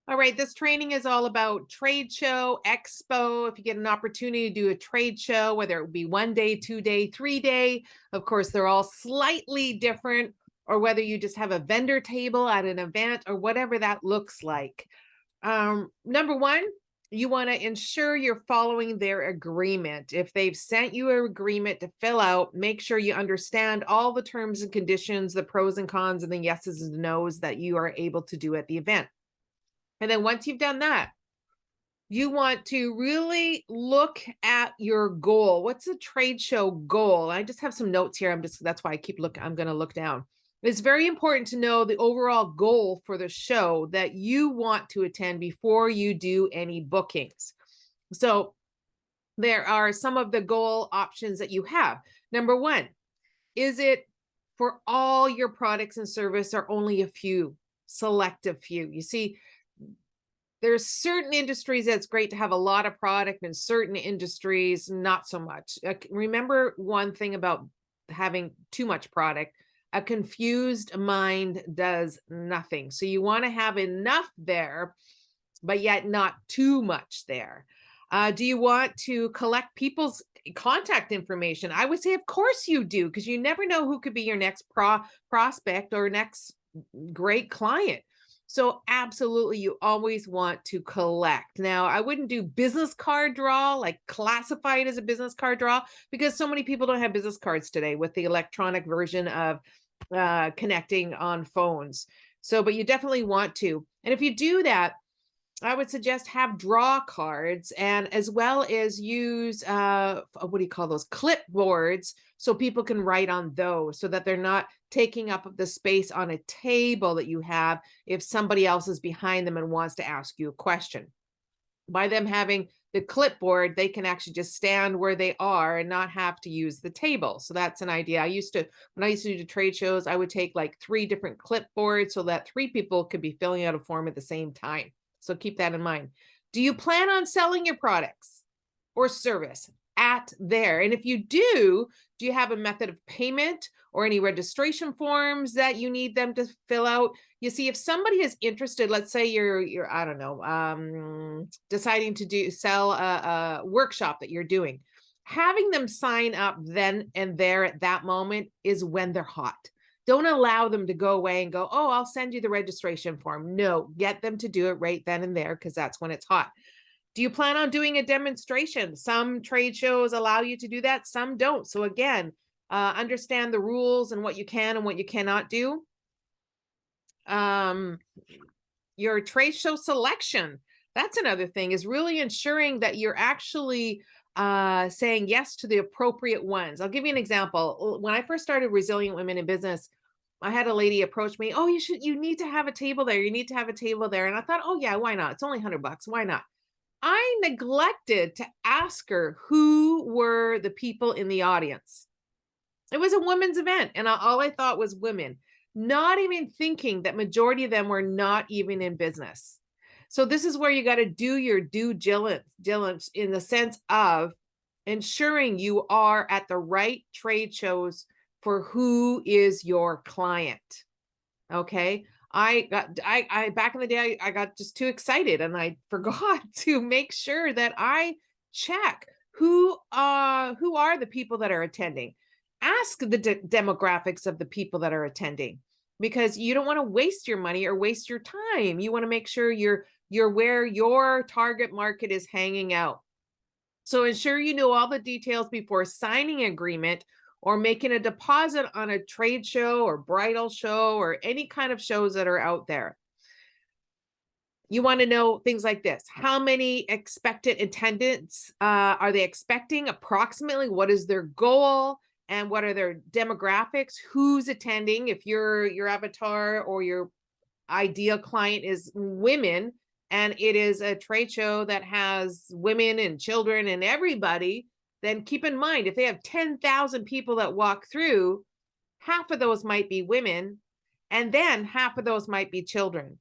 All right, this training is all about trade show, expo. If you get an opportunity to do a trade show, whether it be 1 day, 2 day, 3 day, of course, they're all slightly different, or whether you just have a vendor table at an event or whatever that looks like. Number one, you want to ensure you're following their agreement. If they've sent you an agreement to fill out, make sure you understand all the terms and conditions, the pros and cons, and the yeses and nos that you are able to do at the event. And then once you've done that, you want to really look at your goal. What's the trade show goal? I just have some notes here. That's why I keep looking. I'm going to look down. It's very important to know the overall goal for the show that you want to attend before you do any bookings. So there are some of the goal options that you have. Number one, is it for all your products and service or only a few, selective few? You see, there's certain industries that's great to have a lot of product, and certain industries not so much. Remember one thing about having too much product: a confused mind does nothing. So you want to have enough there, but yet not too much there. Do you want to collect people's contact information? I would say, of course you do, because you never know who could be your next prospect or next great client. So absolutely, you always want to collect. Now, I wouldn't do business card draw, like classify it as a business card draw, because so many people don't have business cards today with the electronic version of connecting on phones. So, but you definitely want to. And if you do that, I would suggest have draw cards, and as well as use what do you call those, clipboards, so people can write on those, so that they're not taking up the space on a table that you have if somebody else is behind them and wants to ask you a question. By them having the clipboard, they can actually just stand where they are and not have to use the table. So that's an idea. When I used to do trade shows, I would take like 3 different clipboards so that 3 people could be filling out a form at the same time. So keep that in mind. Do you plan on selling your products or service at there? And if you do you have a method of payment or any registration forms that you need them to fill out? You see, if somebody is interested, let's say you're I don't know, deciding to do sell a workshop that you're doing, having them sign up then and there at that moment is when they're hot. Don't allow them to go away and go, oh, I'll send you the registration form. No, get them to do it right then and there, because that's when it's hot. Do you plan on doing a demonstration? Some trade shows allow you to do that, some don't. So again, understand the rules and what you can and what you cannot do. Um, your trade show selection. That's another thing, is really ensuring that you're actually saying yes to the appropriate ones. I'll give you an example. When I first started Resilient Women in Business, I had a lady approach me, oh, you need to have a table there. You need to have a table there. And I thought, oh yeah, why not? It's only $100. Why not? I neglected to ask her who were the people in the audience. It was a women's event, and all I thought was women, not even thinking that majority of them were not even in business. So this is where you got to do your due diligence in the sense of ensuring you are at the right trade shows for who is your client. Okay. I back in the day, I got just too excited and I forgot to make sure that I check who are the people that are attending. Ask the demographics of the people that are attending, because you don't want to waste your money or waste your time. You want to make sure you're where your target market is hanging out. So ensure you know all the details before signing an agreement or making a deposit on a trade show or bridal show or any kind of shows that are out there. You want to know things like this: how many expected attendants are they expecting approximately? What is their goal? And what are their demographics? Who's attending? If your avatar or your ideal client is women, and it is a trade show that has women and children and everybody, then keep in mind, if they have 10,000 people that walk through, half of those might be women, and then half of those might be children.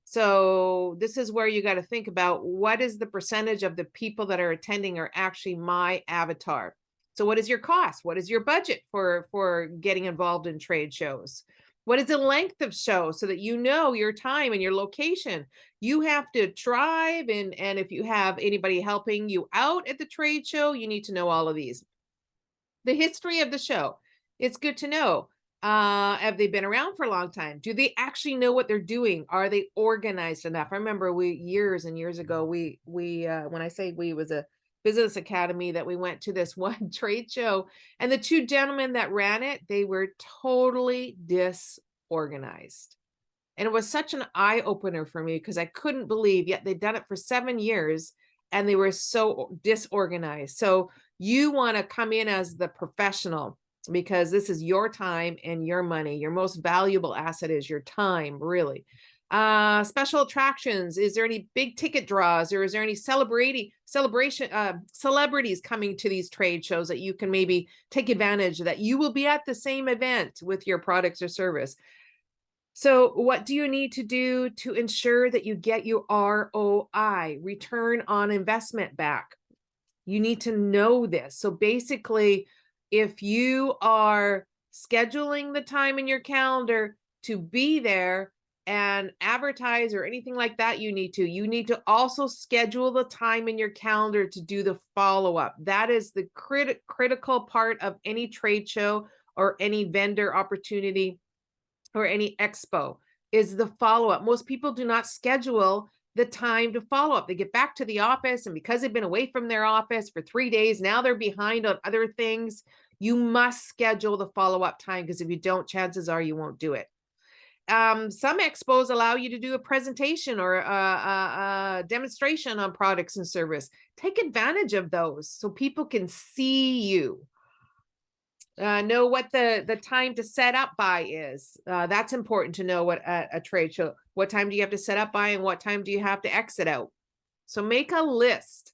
So this is where you got to think about, what is the percentage of the people that are attending are actually my avatar. So what is your cost? What is your budget for getting involved in trade shows? What is the length of show so that you know your time and your location? You have to drive, and if you have anybody helping you out at the trade show, you need to know all of these. The history of the show. It's good to know. Have they been around for a long time? Do they actually know what they're doing? Are they organized enough? I remember we years and years ago, we when I say we, was a business academy that we went to this one trade show, and the two gentlemen that ran it, they were totally disorganized. And it was such an eye opener for me because I couldn't believe, yet they'd done it for 7 years and they were so disorganized. So you want to come in as the professional because this is your time and your money. Your most valuable asset is your time, really. Special attractions. Is there any big ticket draws, or is there any celebrities coming to these trade shows that you can maybe take advantage of, that you will be at the same event with your products or service? So what do you need to do to ensure that you get your ROI, return on investment, back? You need to know this. So basically, if you are scheduling the time in your calendar to be there and advertise or anything like that, you need to also schedule the time in your calendar to do the follow-up. That is the critical part of any trade show or any vendor opportunity or any expo, is the follow-up. Most people do not schedule the time to follow up. They get back to the office, and because they've been away from their office for 3 days, now they're behind on other things. You must schedule the follow-up time, because if you don't, chances are you won't do it. Some expos allow you to do a presentation or a demonstration on products and service. Take advantage of those so people can see you. Know what the time to set up by is. That's important to know what a trade show. What time do you have to set up by, and what time do you have to exit out? So make a list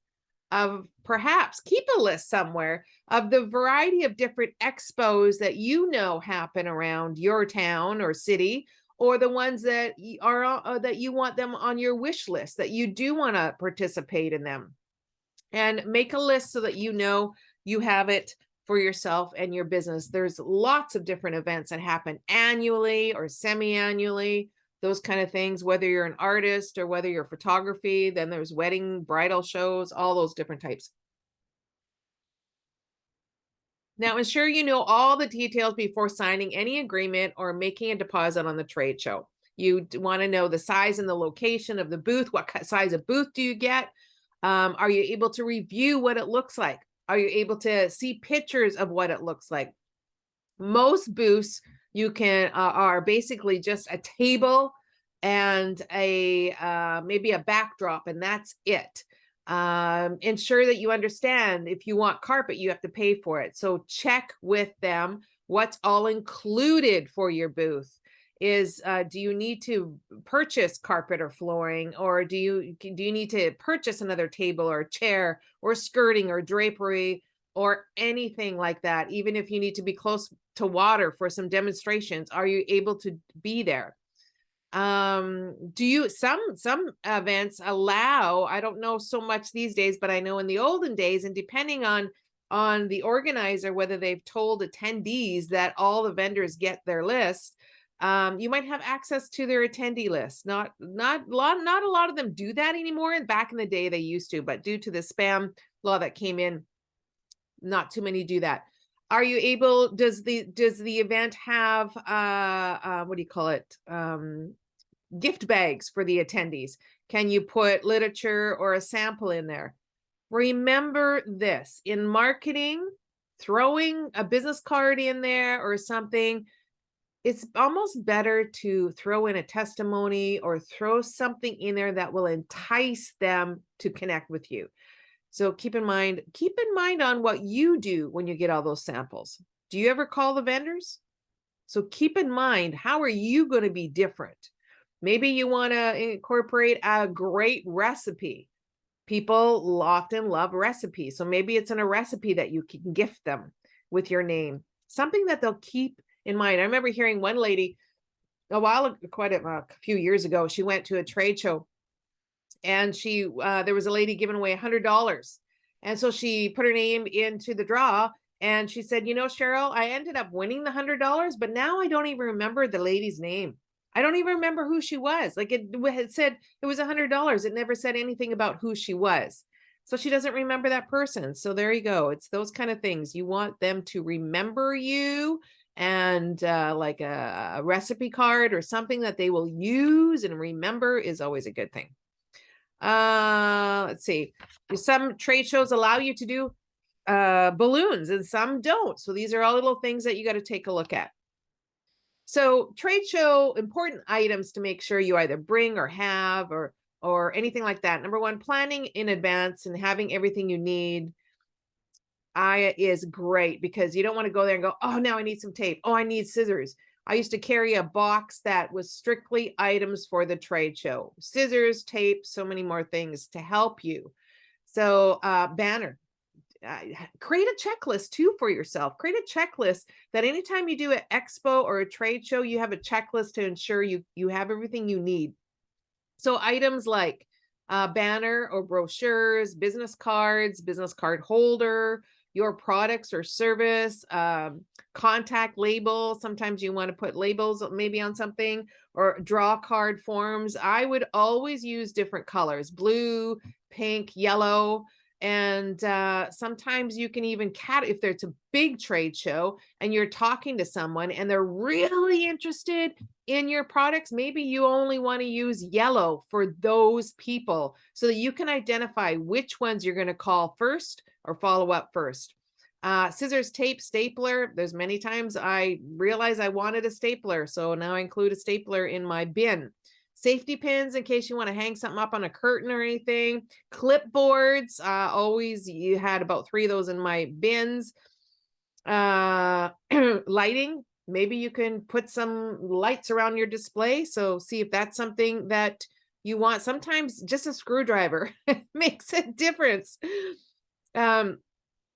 of, perhaps keep a list somewhere of the variety of different expos that you know happen around your town or city, or the ones that are that you want them on your wish list, that you do want to participate in them. And make a list so that you know you have it for yourself and your business. There's lots of different events that happen annually or semi-annually, those kind of things, whether you're an artist or whether you're photography. Then there's wedding, bridal shows, all those different types. Now, ensure you know all the details before signing any agreement or making a deposit on the trade show. You want to know the size and the location of the booth. What size of booth do you get? Are you able to review what it looks like? Are you able to see pictures of what it looks like? Most booths you can are basically just a table and a maybe a backdrop, and that's it. Ensure that you understand, if you want carpet, you have to pay for it. So check with them what's all included for your booth. Is do you need to purchase carpet or flooring, or do you need to purchase another table or chair or skirting or drapery or anything like that? Even if you need to be close to water for some demonstrations, are you able to be there? Do you, some events allow, I don't know so much these days, but I know in the olden days, and depending on the organizer, whether they've told attendees that all the vendors get their list, you might have access to their attendee list. Not a lot of them do that anymore. And back in the day they used to, but due to the spam law that came in, not too many do that. Are you able, does the event have what do you call it, gift bags for the attendees? Can you put literature or a sample in there? Remember this, in marketing, throwing a business card in there or something, it's almost better to throw in a testimony or throw something in there that will entice them to connect with you. So keep in mind on what you do when you get all those samples. Do you ever call the vendors? So keep in mind, how are you going to be different? Maybe you want to incorporate a great recipe. People often love recipes. So maybe it's in a recipe that you can gift them with your name, something that they'll keep in mind. I remember hearing one lady quite a few years ago, she went to a trade show, and there was a lady giving away $100. And so she put her name into the draw, And she said, you know, Cheryl, I ended up winning the $100, but now I don't even remember the lady's name. I don't even remember who she was. Like it had said it was $100. It never said anything about who she was. So she doesn't remember that person. So there you go. It's those kind of things. You want them to remember you, and like a recipe card or something that they will use and remember is always a good thing. Let's see. Some trade shows allow you to do balloons and some don't. So these are all little things that you got to take a look at. So trade show important items to make sure you either bring or have or anything like that. Number one, planning in advance and having everything you need is great, because you don't want to go there and go, oh, now I need some tape. Oh, I need scissors. I used to carry a box that was strictly items for the trade show. Scissors, tape, so many more things to help you. So banner. Create a checklist too for yourself. Create a checklist that anytime you do an expo or a trade show, you have a checklist to ensure you have everything you need. So items like banner or brochures, business cards, business card holder, your products or service, contact label. Sometimes you want to put labels maybe on something, or draw card forms. I would always use different colors: blue, pink, yellow. And sometimes you can even if there's a big trade show and you're talking to someone and they're really interested in your products, maybe you only want to use yellow for those people so that you can identify which ones you're going to call first or follow up first. Scissors, tape, stapler. There's many times I realized I wanted a stapler, so now I include a stapler in my bin. Safety pins in case you want to hang something up on a curtain or anything. Clipboards, always, you had about 3 of those in my bins. Lighting, maybe you can put some lights around your display. So see if that's something that you want. Sometimes just a screwdriver makes a difference.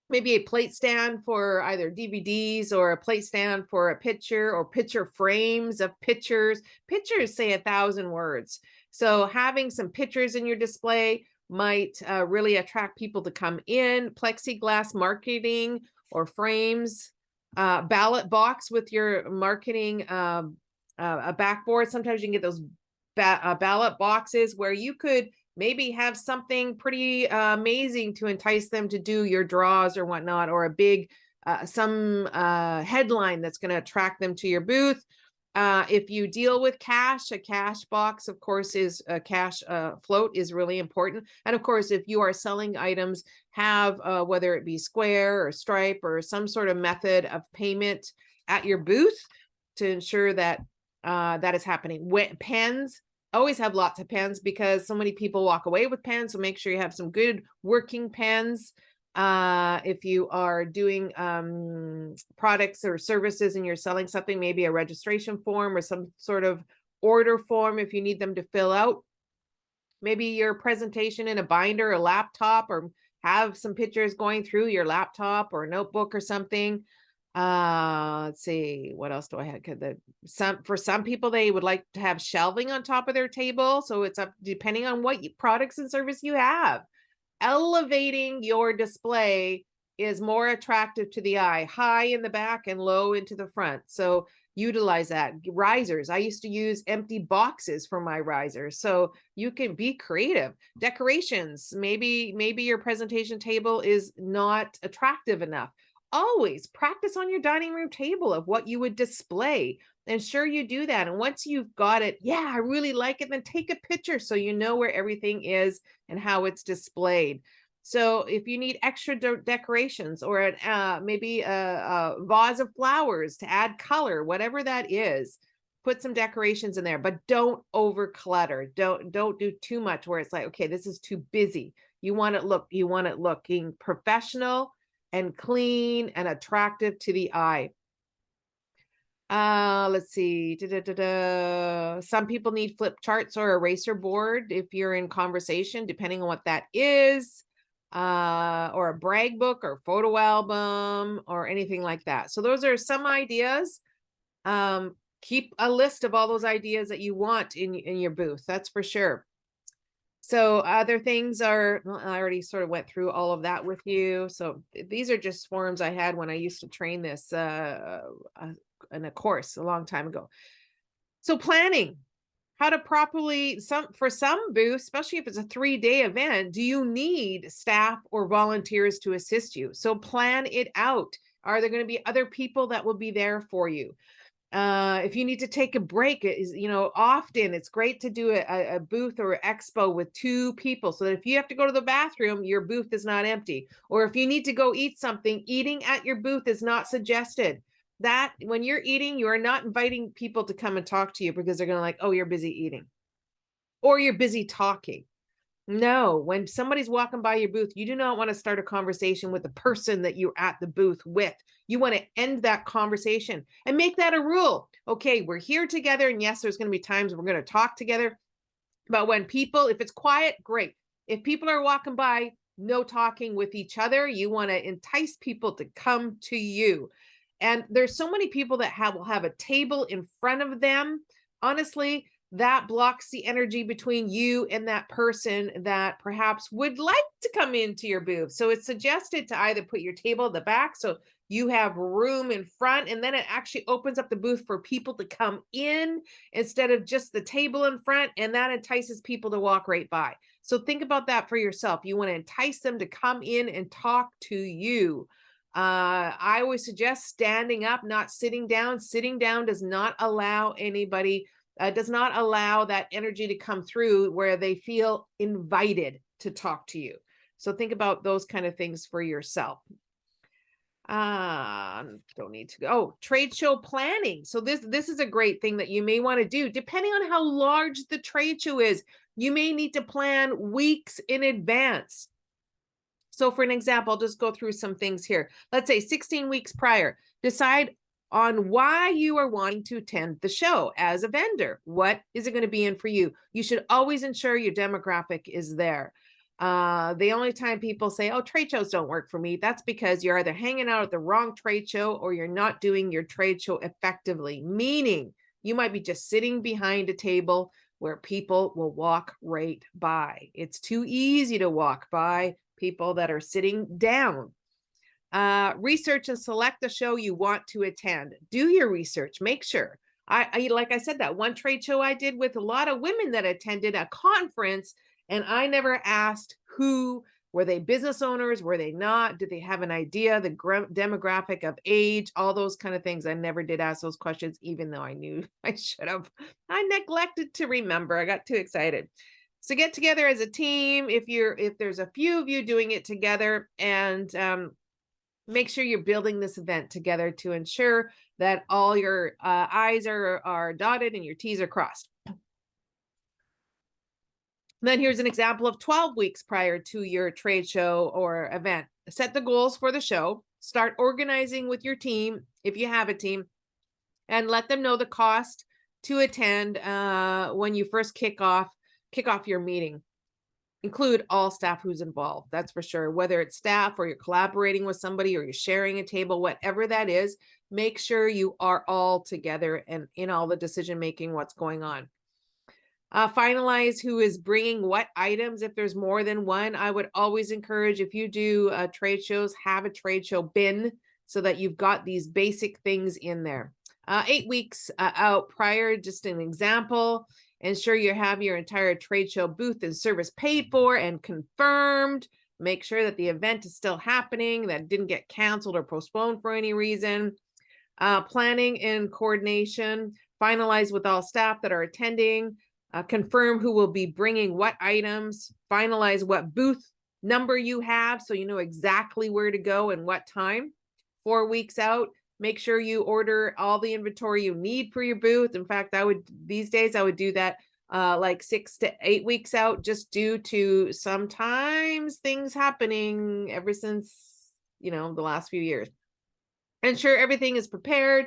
Maybe a plate stand for either DVDs, or a plate stand for a picture, or picture frames of pictures. Pictures say 1,000 words. So having some pictures in your display might really attract people to come in. Plexiglass marketing or frames, ballot box with your marketing, a backboard. Sometimes you can get those ballot boxes where you could maybe have something pretty amazing to entice them to do your draws or whatnot, or a big some headline that's going to attract them to your booth. If you deal with cash, a cash box, of course, is a cash float is really important. And of course, if you are selling items, have whether it be Square or Stripe or some sort of method of payment at your booth to ensure that that is happening. Pens, always have lots of pens, because so many people walk away with pens. So make sure you have some good working pens. If you are doing products or services and you're selling something, maybe a registration form or some sort of order form if you need them to fill out. Maybe your presentation in a binder, a laptop, or have some pictures going through your laptop or notebook or something. Let's see, what else do I have? For some people, they would like to have shelving on top of their table. So it's up depending on what products and service you have. Elevating your display is more attractive to the eye, high in the back and low into the front. So utilize that. Risers, I used to use empty boxes for my risers. So you can be creative. Decorations, maybe your presentation table is not attractive enough. Always practice on your dining room table of what you would display. Ensure you do that. And once you've got it, yeah, I really like it, then take a picture so you know where everything is and how it's displayed. So if you need extra decorations, or maybe a vase of flowers to add color, whatever that is, put some decorations in there, but don't over clutter. Don't do too much where it's like, okay, this is too busy. You want it looking professional and clean and attractive to the eye. Let's see. Some people need flip charts or eraser board if you're in conversation, depending on what that is, or a brag book or photo album or anything like that. So those are some ideas. Keep a list of all those ideas that you want in your booth. That's for sure. So other things are, well, I already sort of went through all of that with you. So these are just forms I had when I used to train this in a course a long time ago. So planning, how to properly, for some booths, especially if it's a 3-day event, do you need staff or volunteers to assist you? So plan it out. Are there going to be other people that will be there for you? If you need to take a break, often it's great to do a booth or expo with 2 people so that if you have to go to the bathroom, your booth is not empty. Or if you need to go eat something, eating at your booth is not suggested. That when you're eating, you are not inviting people to come and talk to you because they're going to like, oh, you're busy eating or you're busy talking. No, when somebody's walking by your booth, you do not want to start a conversation with the person that you're at the booth with. You want to end that conversation and make that a rule. Okay, we're here together. And yes, there's going to be times we're going to talk together. But when people, if it's quiet, great. If people are walking by, no talking with each other. You want to entice people to come to you. And there's so many people that will have a table in front of them. Honestly, that blocks the energy between you and that person that perhaps would like to come into your booth. So it's suggested to either put your table at the back so you have room in front, and then it actually opens up the booth for people to come in instead of just the table in front, and that entices people to walk right by. So think about that for yourself. You want to entice them to come in and talk to you. I always suggest standing up, not sitting down. Sitting down does not allow anybody, does not allow that energy to come through where they feel invited to talk to you. So think about those kind of things for yourself. Don't need to go. Oh, trade show planning. So this is a great thing that you may want to do depending on how large the trade show is. You may need to plan weeks in advance. So for an example, I'll just go through some things here. Let's say 16 weeks prior, decide on why you are wanting to attend the show as a vendor. What is it going to be in for you? You should always ensure your demographic is there. The only time people say, oh, trade shows don't work for me, that's because you're either hanging out at the wrong trade show or you're not doing your trade show effectively, meaning you might be just sitting behind a table where people will walk right by. It's too easy to walk by people that are sitting down. Research and select the show you want to attend. Do your research. Make sure. I like I said, that one trade show I did with a lot of women that attended a conference, and I never asked who. Were they business owners? Were they not? Did they have an idea, the demographic of age, all those kind of things? I never did ask those questions, even though I knew I should have. I neglected to remember. I got too excited. So get together as a team if there's a few of you doing it together, and make sure you're building this event together to ensure that all your I's are dotted and your T's are crossed. Then here's an example of 12 weeks prior to your trade show or event. Set the goals for the show. Start organizing with your team, if you have a team, and let them know the cost to attend when you first kick off your meeting. Include all staff who's involved, that's for sure. Whether it's staff or you're collaborating with somebody or you're sharing a table, whatever that is, make sure you are all together and in all the decision making, what's going on. Finalize who is bringing what items. If there's more than one, I would always encourage, if you do trade shows, have a trade show bin so that you've got these basic things in there. 8 weeks out prior, just an example. Ensure you have your entire trade show booth and service paid for and confirmed. Make sure that the event is still happening, that didn't get canceled or postponed for any reason. Planning and coordination. Finalize with all staff that are attending. Confirm who will be bringing what items. Finalize what booth number you have so you know exactly where to go and what time. 4 weeks out, make sure you order all the inventory you need for your booth. In fact, these days I would do that like 6 to 8 weeks out, just due to sometimes things happening ever since, the last few years. Ensure everything is prepared.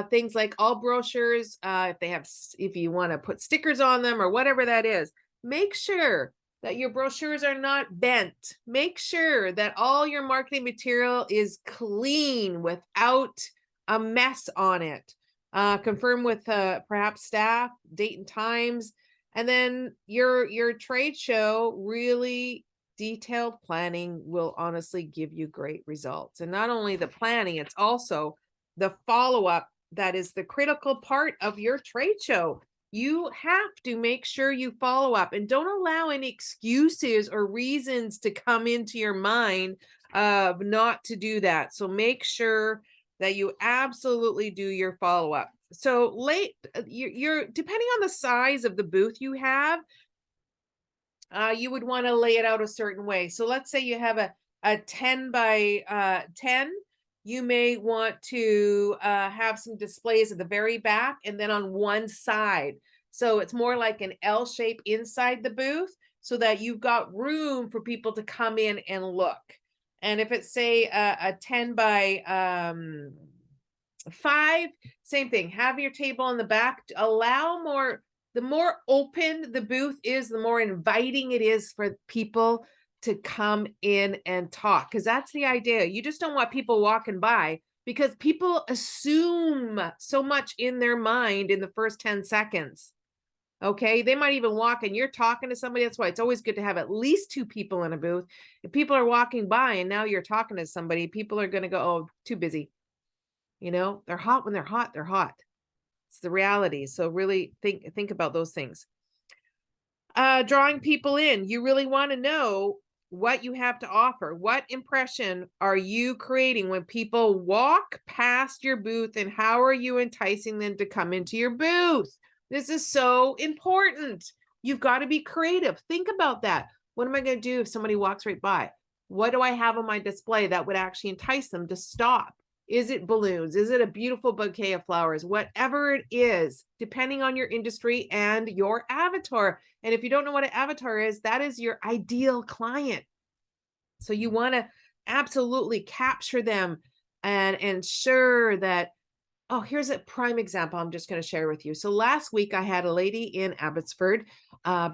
Things like all brochures, if you want to put stickers on them or whatever that is, make sure that your brochures are not bent. Make sure that all your marketing material is clean without a mess on it. Confirm with perhaps staff, date and times. And then your trade show, really detailed planning will honestly give you great results. And not only the planning, it's also the follow-up that is the critical part of your trade show. You have to make sure you follow up and don't allow any excuses or reasons to come into your mind of not to do that. So make sure that you absolutely do your follow-up. So you're depending on the size of the booth you have, you would want to lay it out a certain way. So let's say you have a 10 by 10. You may want to have some displays at the very back and then on one side. So it's more like an L shape inside the booth so that you've got room for people to come in and look. And if it's say a 10 by 5, same thing. Have your table in the back. Allow more. The more open the booth is, the more inviting it is for people to come in and talk. Because that's the idea. You just don't want people walking by, because people assume so much in their mind in the first 10 seconds. Okay. They might even walk and you're talking to somebody. That's why it's always good to have at least 2 people in a booth. If people are walking by and now you're talking to somebody, people are going to go, oh, too busy. They're hot when they're hot. They're hot. It's the reality. So really think about those things. Drawing people in. You really want to know what you have to offer. What impression are you creating when people walk past your booth, and how are you enticing them to come into your booth? This is so important. You've got to be creative. Think about that. What am I going to do if somebody walks right by? What do I have on my display that would actually entice them to stop? Is it balloons? Is it a beautiful bouquet of flowers? Whatever it is, depending on your industry and your avatar. And if you don't know what an avatar is, that is your ideal client. So you want to absolutely capture them and ensure that, oh, here's a prime example I'm just going to share with you. So last week I had a lady in Abbotsford,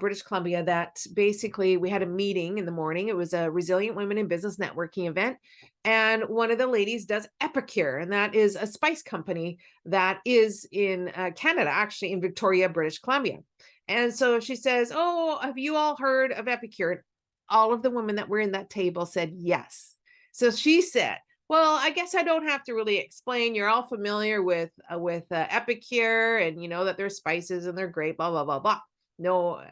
British Columbia, that basically we had a meeting in the morning. It was a Resilient Women in Business networking event. And one of the ladies does Epicure, and that is a spice company that is in Canada, actually in Victoria, British Columbia. And so she says, oh, have you all heard of Epicure? All of the women that were in that table said yes. So she said, well, I guess I don't have to really explain. You're all familiar with Epicure, and you know that there's spices and they're great, blah, blah, blah, blah. No,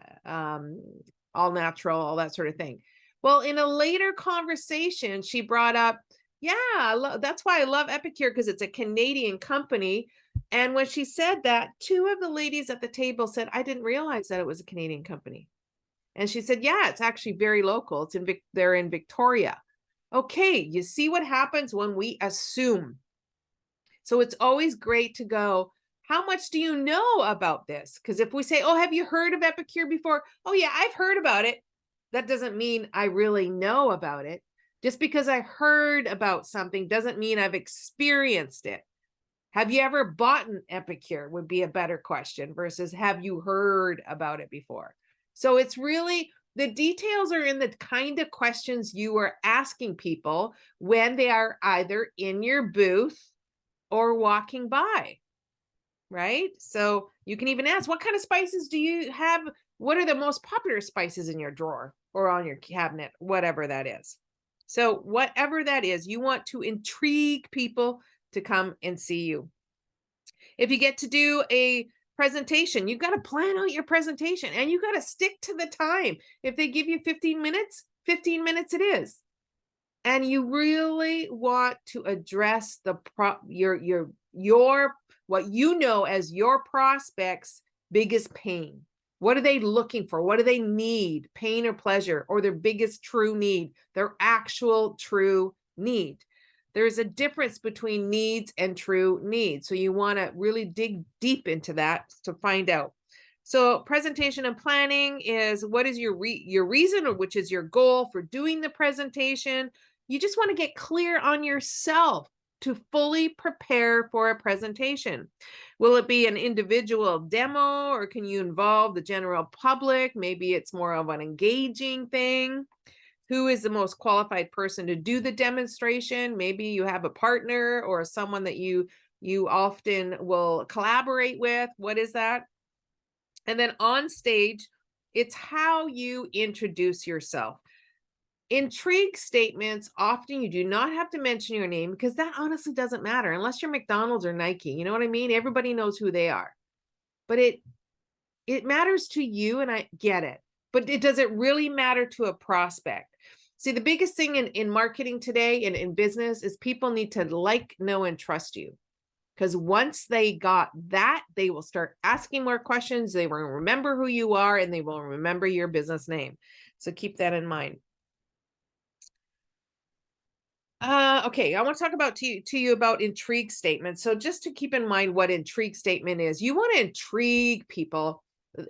all natural, all that sort of thing. Well, in a later conversation, she brought up, yeah, that's why I love Epicure, because it's a Canadian company. And when she said that, 2 of the ladies at the table said, I didn't realize that it was a Canadian company. And she said, yeah, it's actually very local. They're in Victoria. Okay, you see what happens when we assume. So it's always great to go, how much do you know about this? Because if we say, oh, have you heard of Epicure before? Oh, yeah, I've heard about it. That doesn't mean I really know about it. Just because I heard about something doesn't mean I've experienced it. Have you ever bought an Epicure would be a better question versus have you heard about it before? So it's really, the details are in the kind of questions you are asking people when they are either in your booth or walking by, right? So you can even ask, what kind of spices do you have? What are the most popular spices in your drawer or on your cabinet, whatever that is? So whatever that is, you want to intrigue people to come and see you. If you get to do a presentation, you've got to plan out your presentation and you got to stick to the time. If they give you 15 minutes, 15 minutes it is. And you really want to address your what you know as your prospects' biggest pain. What are they looking for? What do they need? Pain or pleasure, or their biggest true need, their actual true need. There's a difference between needs and true needs. So you want to really dig deep into that to find out. So presentation and planning is, what is your reason, or which is your goal for doing the presentation? You just want to get clear on yourself to fully prepare for a presentation. Will it be an individual demo, or can you involve the general public? Maybe it's more of an engaging thing. Who is the most qualified person to do the demonstration? Maybe you have a partner or someone that you often will collaborate with. What is that? And then on stage, it's how you introduce yourself. Intrigue statements, often you do not have to mention your name because that honestly doesn't matter unless you're McDonald's or Nike. You know what I mean? Everybody knows who they are. But it matters to you, and I get it. But does it really matter to a prospect? See, the biggest thing in marketing today and in business is people need to like, know, and trust you. Because once they got that, they will start asking more questions. They will remember who you are, and they will remember your business name. So keep that in mind. Okay, I want to talk about to you about intrigue statements. So just to keep in mind what intrigue statement is, you want to intrigue people.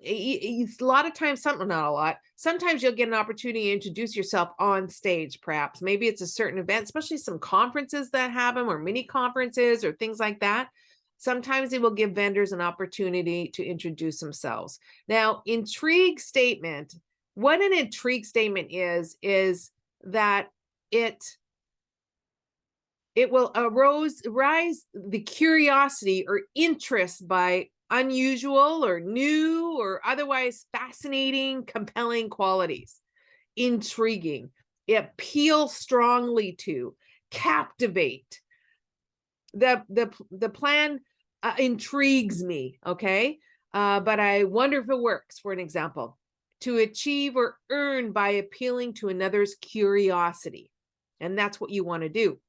It's a lot of times, something, not a lot. Sometimes you'll get an opportunity to introduce yourself on stage, perhaps. Maybe it's a certain event, especially some conferences that have them, or mini conferences or things like that. Sometimes they will give vendors an opportunity to introduce themselves. Now, intrigue statement, what an intrigue statement is that it will rise the curiosity or interest by unusual or new or otherwise fascinating, compelling qualities. Intriguing, appeal strongly to, captivate. The plan intrigues me, okay? But I wonder if it works, for an example. To achieve or earn by appealing to another's curiosity. And that's what you want to do.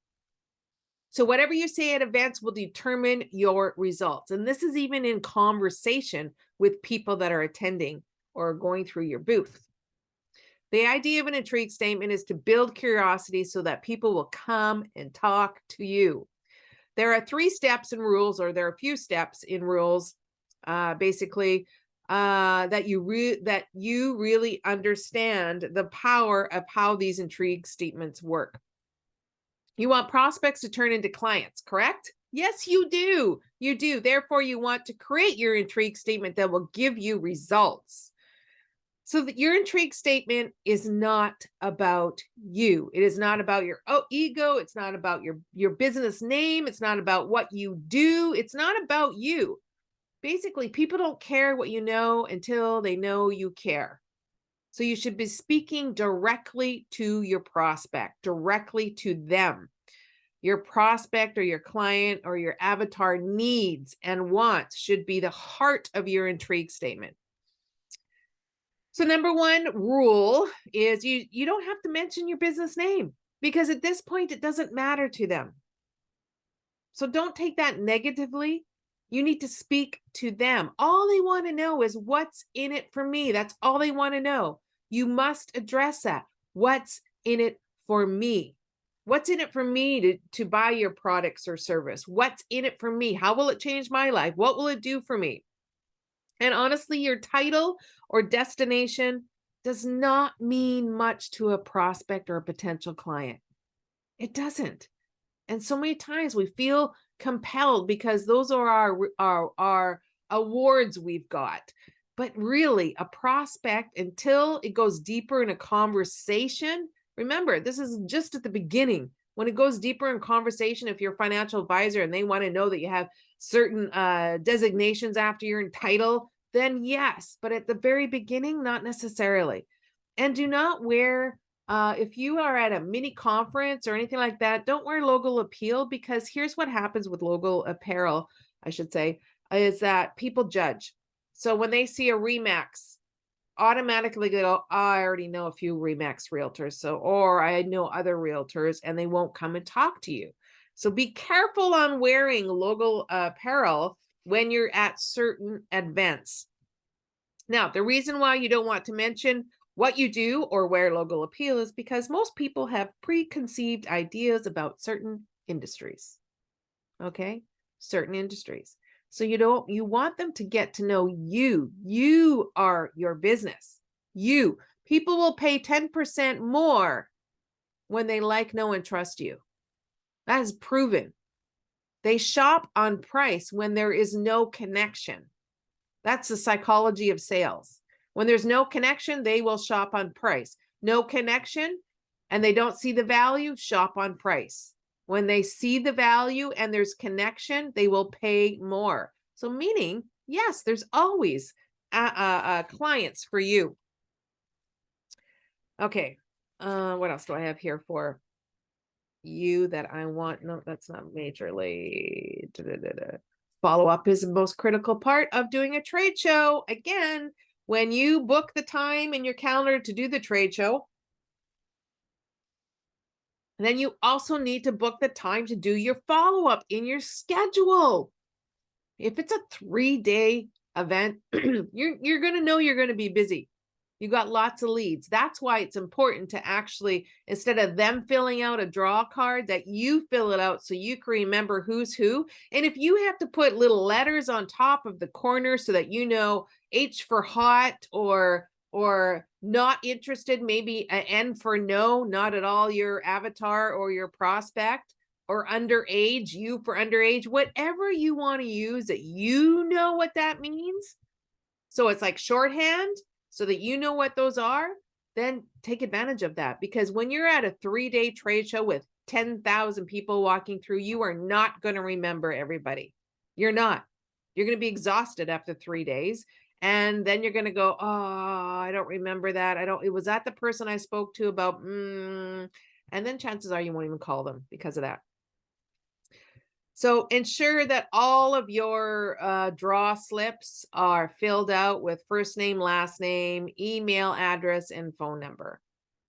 So whatever you say at events will determine your results. And this is even in conversation with people that are attending or going through your booth. The idea of an intrigue statement is to build curiosity so that people will come and talk to you. There are 3 steps in rules, or there are a few steps in rules, basically, that you really understand the power of how these intrigue statements work. You want prospects to turn into clients, correct? Yes, you do. You do. Therefore, you want to create your intrigue statement that will give you results. So that your intrigue statement is not about you. It is not about your ego. It's not about your business name. It's not about what you do. It's not about you. Basically, people don't care what you know until they know you care. So you should be speaking directly to your prospect, directly to them. Your prospect or your client or your avatar needs and wants should be the heart of your intrigue statement. So number 1 rule is you don't have to mention your business name, because at this point it doesn't matter to them. So don't take that negatively. You need to speak to them. All they want to know is what's in it for me. That's all they want to know. You must address that. What's in it for me? What's in it for me to buy your products or service? What's in it for me? How will it change my life? What will it do for me? And honestly, your title or destination does not mean much to a prospect or a potential client. It doesn't. And so many times we feel compelled because those are our awards we've got. But really, a prospect, until it goes deeper in a conversation, remember, this is just at the beginning. When it goes deeper in conversation, if you're a financial advisor and they want to know that you have certain designations after your title, then yes. But at the very beginning, not necessarily. And do not wear, if you are at a mini conference or anything like that, don't wear logo appeal, because here's what happens with logo apparel, I should say, is that people judge. So when they see a RE/MAX, automatically go, oh, I already know a few RE/MAX realtors. So, or I know other realtors, and they won't come and talk to you. So be careful on wearing logo apparel when you're at certain events. Now, the reason why you don't want to mention what you do or wear logo appeal is because most people have preconceived ideas about certain industries. Okay? Certain industries. So you want them to get to know you. You are your business. You. People will pay 10% more when they like, know, and trust you. That is proven. They shop on price when there is no connection. That's the psychology of sales. When there's no connection, they will shop on price. No connection, and they don't see the value, shop on price. When they see the value and there's connection, they will pay more. So meaning, yes, there's always clients for you. Okay. What else do I have here for you that I want? No, that's not majorly. Follow up is the most critical part of doing a trade show. Again, when you book the time in your calendar to do the trade show, then you also need to book the time to do your follow up in your schedule. If it's a 3-day event, you're going to know you're going to be busy. You got lots of leads. That's why it's important to actually, instead of them filling out a draw card, that you fill it out so you can remember who's who. And if you have to put little letters on top of the corner so that you know H for hot or not interested, maybe an N for no, not at all your avatar or your prospect, or underage, U for underage, whatever you want to use that you know what that means. So it's like shorthand, so that you know what those are, then take advantage of that. Because when you're at a 3-day trade show with 10,000 people walking through, you are not going to remember everybody. You're not. You're going to be exhausted after 3 days. And then you're going to go, oh, I don't remember that. It was that the person I spoke to about, and then chances are you won't even call them because of that. So ensure that all of your draw slips are filled out with first name, last name, email address, and phone number.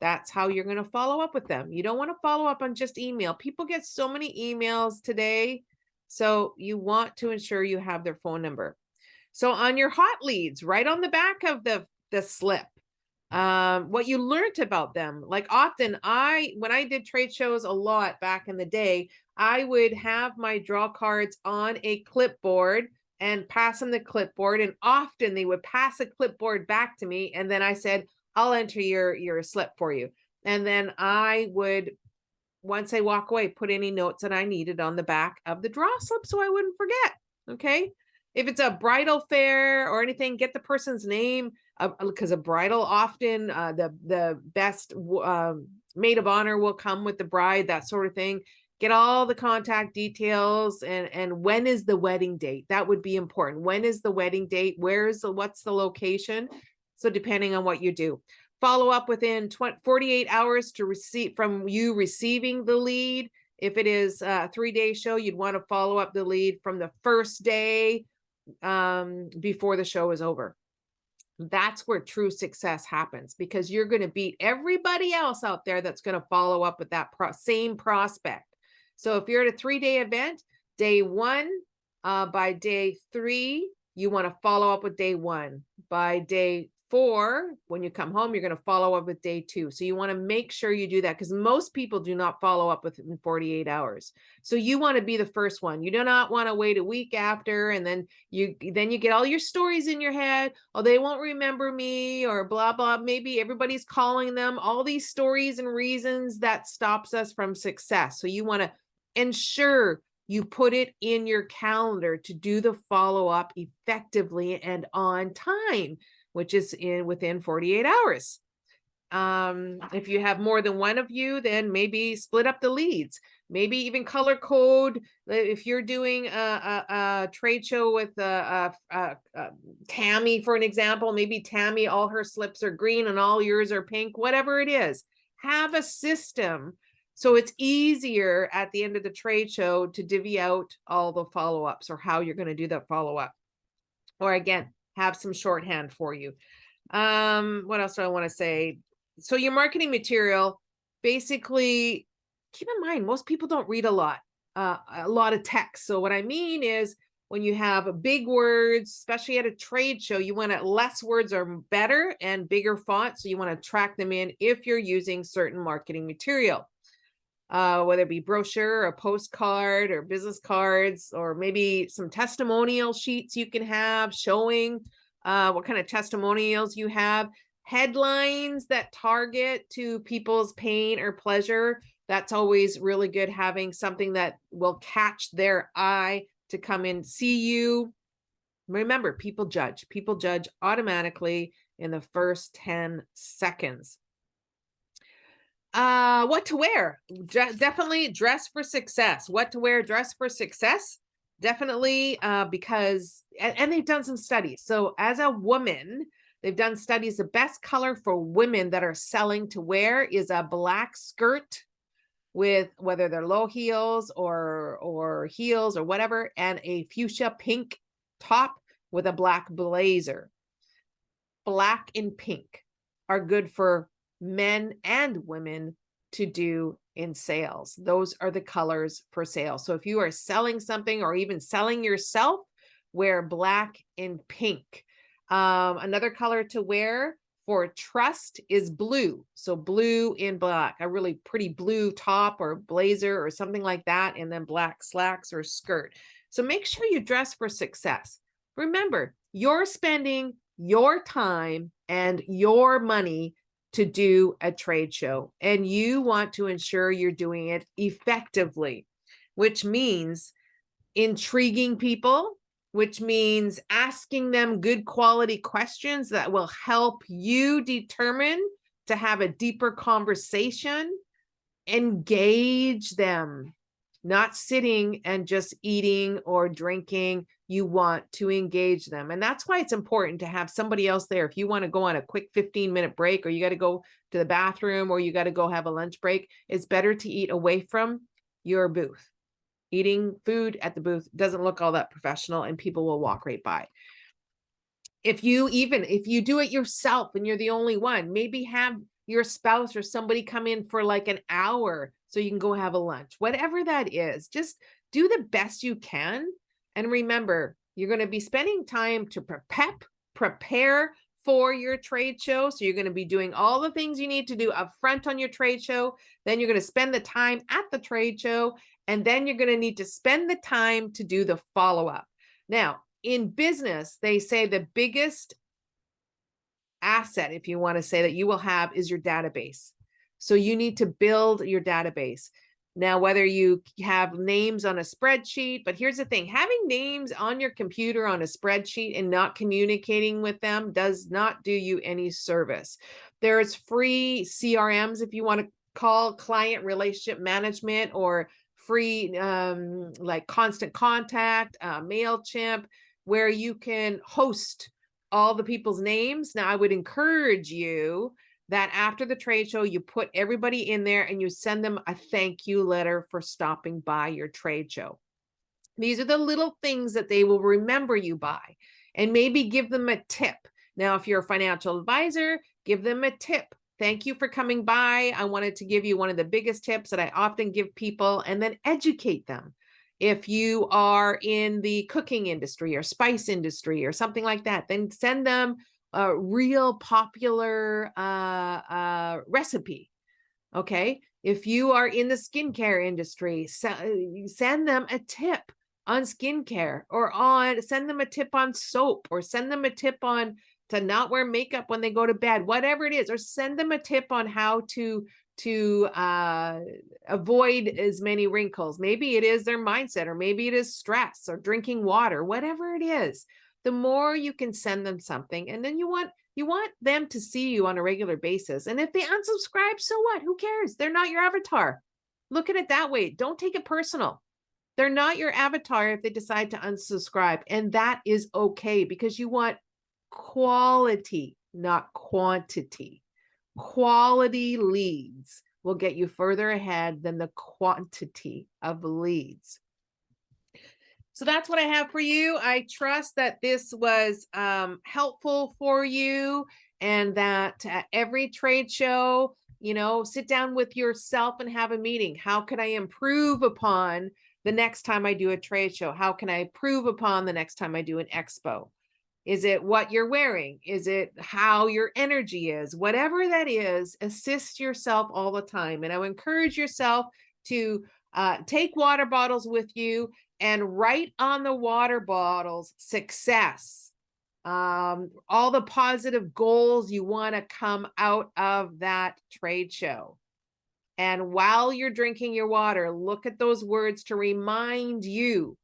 That's how you're going to follow up with them. You don't want to follow up on just email. People get so many emails today. So you want to ensure you have their phone number. So on your hot leads, right on the back of the slip, what you learned about them. Like often when I did trade shows a lot back in the day, I would have my draw cards on a clipboard and pass them the clipboard. And often they would pass a clipboard back to me. And then I said, I'll enter your slip for you. And then I would, once I walk away, put any notes that I needed on the back of the draw slip so I wouldn't forget. Okay. If it's a bridal fair or anything, get the person's name, because a bridal often the best maid of honor will come with the bride, that sort of thing. Get all the contact details and when is the wedding date? That would be important. When is the wedding date? What's the location? So depending on what you do, follow up within 48 hours to receive from you receiving the lead. If it is a 3-day show, you'd want to follow up the lead from the first day before the show is over. That's where true success happens, because you're going to beat everybody else out there that's going to follow up with that same prospect. So if you're at a 3-day event, day 1, by day 3, you want to follow up with day 1. By day 4, when you come home, you're going to follow up with day 2. So you want to make sure you do that, because most people do not follow up within 48 hours. So you want to be the first one. You do not want to wait a week after, and then you get all your stories in your head. Oh, they won't remember me, or blah, blah. Maybe everybody's calling them. All these stories and reasons that stops us from success. So you want to ensure you put it in your calendar to do the follow-up effectively and on time, which is within 48 hours. If you have more than one of you, then maybe split up the leads, maybe even color code. If you're doing a trade show with Tammy, for an example, maybe Tammy, all her slips are green and all yours are pink, whatever it is. Have a system so it's easier at the end of the trade show to divvy out all the follow-ups or how you're going to do that follow-up. Or again, have some shorthand for you. What else do I want to say? So your marketing material, basically, keep in mind, most people don't read a lot of text. So what I mean is, when you have big words, especially at a trade show, you want less words are better and bigger font. So you want to track them in if you're using certain marketing material. Whether it be brochure, a postcard, or business cards, or maybe some testimonial sheets you can have showing what kind of testimonials you have. Headlines that target to people's pain or pleasure. That's always really good, having something that will catch their eye to come in, see you. Remember, people judge automatically in the first 10 seconds. What to wear? Definitely dress for success. What to wear? Dress for success. definitely, because, and they've done some studies. So as a woman, they've done studies. The best color for women that are selling to wear is a black skirt with, whether they're low heels or heels or whatever, and a fuchsia pink top with a black blazer. Black and pink are good for men and women to do in sales. Those are the colors for sales. So if you are selling something or even selling yourself, wear black and pink. Another color to wear for trust is blue. So blue and black, a really pretty blue top or blazer or something like that, and then black slacks or skirt. So make sure you dress for success. Remember, you're spending your time and your money to do a trade show, and you want to ensure you're doing it effectively, which means intriguing people, which means asking them good quality questions that will help you determine to have a deeper conversation, engage them, not sitting and just eating or drinking. You want to engage them. And that's why it's important to have somebody else there. If you want to go on a quick 15-minute break, or you got to go to the bathroom, or you got to go have a lunch break, it's better to eat away from your booth. Eating food at the booth doesn't look all that professional, and people will walk right by. If you do it yourself and you're the only one, maybe have your spouse or somebody come in for like an hour so you can go have a lunch. Whatever that is, just do the best you can. And remember, you're going to be spending time to prepare for your trade show. So you're going to be doing all the things you need to do up front on your trade show. Then you're going to spend the time at the trade show, and then you're going to need to spend the time to do the follow-up. Now, in business, they say the biggest asset, if you want to say, that you will have is your database. So you need to build your database. Now, whether you have names on a spreadsheet, but here's the thing, having names on your computer on a spreadsheet and not communicating with them does not do you any service. There's free CRMs, if you want to call client relationship management, or free like Constant Contact, MailChimp, where you can host all the people's names. Now, I would encourage you that after the trade show, you put everybody in there and you send them a thank you letter for stopping by your trade show. These are the little things that they will remember you by, and maybe give them a tip. Now, if you're a financial advisor, give them a tip. Thank you for coming by. I wanted to give you one of the biggest tips that I often give people, and then educate them. If you are in the cooking industry or spice industry or something like that, then send them a real popular recipe. Okay. If you are in the skincare industry, send them a tip on skincare, or send them a tip on soap, or send them a tip on to not wear makeup when they go to bed, whatever it is, or send them a tip on how to avoid as many wrinkles. Maybe it is their mindset, or maybe it is stress or drinking water, whatever it is. The more you can send them something, and then you want them to see you on a regular basis. And if they unsubscribe, so what? Who cares? They're not your avatar. Look at it that way. Don't take it personal. They're not your avatar if they decide to unsubscribe. And that is okay, because you want quality, not quantity. Quality leads will get you further ahead than the quantity of leads. So that's what I have for you. I trust that this was helpful for you, and that every trade show, sit down with yourself and have a meeting. How can I improve upon the next time I do a trade show? How can I improve upon the next time I do an expo? Is it what you're wearing? Is it how your energy is? Whatever that is, assist yourself all the time. And I would encourage yourself to take water bottles with you and write on the water bottles success, all the positive goals you want to come out of that trade show. And while you're drinking your water, look at those words to remind you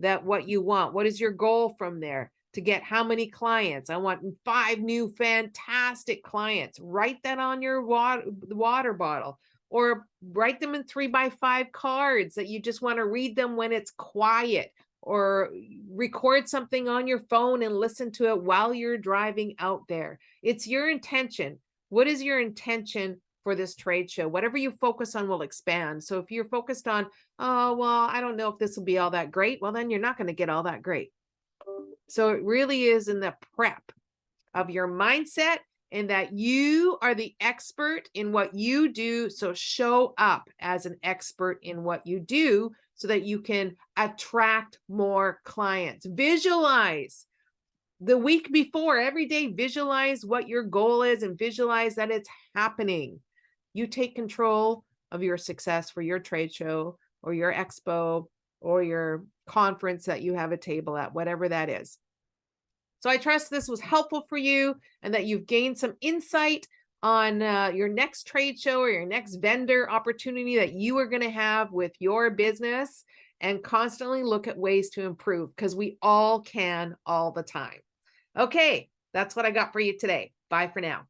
that what you want. What is your goal from there? To get how many clients? I want 5 new fantastic clients. Write that on your water bottle, or write them in 3x5 cards that you just want to read them when it's quiet. or record something on your phone and listen to it while you're driving out there. It's your intention. What is your intention for this trade show? Whatever you focus on will expand. So if you're focused on, oh, well, I don't know if this will be all that great, well, then you're not going to get all that great. So it really is in the prep of your mindset and that you are the expert in what you do. So show up as an expert in what you do so that you can attract more clients. Visualize the week before, every day, visualize what your goal is and visualize that it's happening. You take control of your success for your trade show or your expo or your conference that you have a table at, whatever that is. So I trust this was helpful for you and that you've gained some insight on your next trade show or your next vendor opportunity that you are going to have with your business, and constantly look at ways to improve because we all can all the time. Okay, that's what I got for you today. Bye for now.